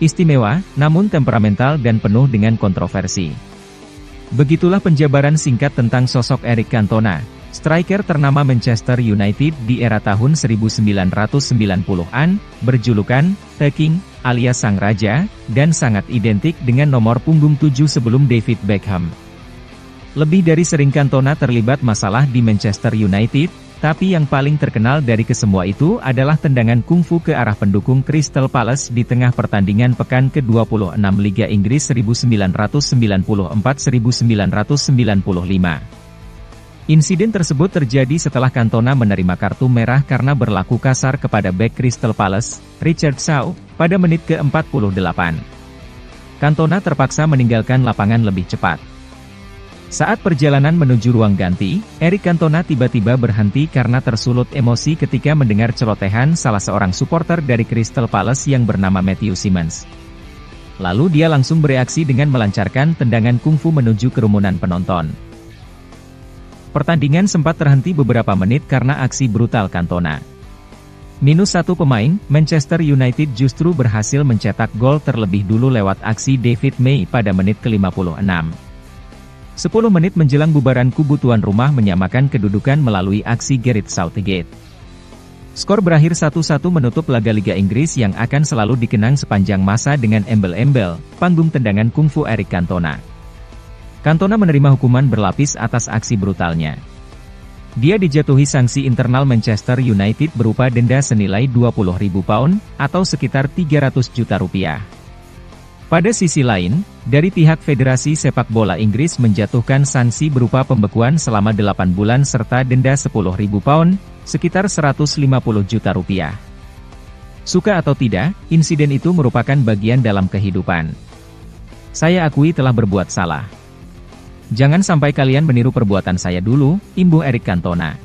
Istimewa, namun temperamental dan penuh dengan kontroversi. Begitulah penjabaran singkat tentang sosok Eric Cantona, striker ternama Manchester United di era tahun 1990-an, berjulukan The King, alias Sang Raja, dan sangat identik dengan nomor punggung 7 sebelum David Beckham. Lebih dari sering Cantona terlibat masalah di Manchester United, tapi yang paling terkenal dari kesemua itu adalah tendangan kungfu ke arah pendukung Crystal Palace di tengah pertandingan pekan ke-26 Liga Inggris 1994-1995. Insiden tersebut terjadi setelah Cantona menerima kartu merah karena berlaku kasar kepada bek Crystal Palace, Richard Shaw, pada menit ke-48. Cantona terpaksa meninggalkan lapangan lebih cepat. Saat perjalanan menuju ruang ganti, Eric Cantona tiba-tiba berhenti karena tersulut emosi ketika mendengar celotehan salah seorang supporter dari Crystal Palace yang bernama Matthew Simmons. Lalu dia langsung bereaksi dengan melancarkan tendangan kungfu menuju kerumunan penonton. Pertandingan sempat terhenti beberapa menit karena aksi brutal Cantona. Minus satu pemain, Manchester United justru berhasil mencetak gol terlebih dulu lewat aksi David May pada menit ke-56. 10 menit menjelang bubaran kubu tuan rumah menyamakan kedudukan melalui aksi Gareth Southgate. Skor berakhir 1-1 menutup laga Liga Inggris yang akan selalu dikenang sepanjang masa dengan embel-embel panggung tendangan kungfu Eric Cantona. Cantona menerima hukuman berlapis atas aksi brutalnya. Dia dijatuhi sanksi internal Manchester United berupa denda senilai 20.000 pound, atau sekitar 300 juta rupiah. Pada sisi lain, dari pihak Federasi Sepak Bola Inggris menjatuhkan sanksi berupa pembekuan selama 8 bulan serta denda 10.000 pound, sekitar 150 juta rupiah. Suka atau tidak, insiden itu merupakan bagian dalam kehidupan. Saya akui telah berbuat salah. Jangan sampai kalian meniru perbuatan saya dulu, imbuh Eric Cantona.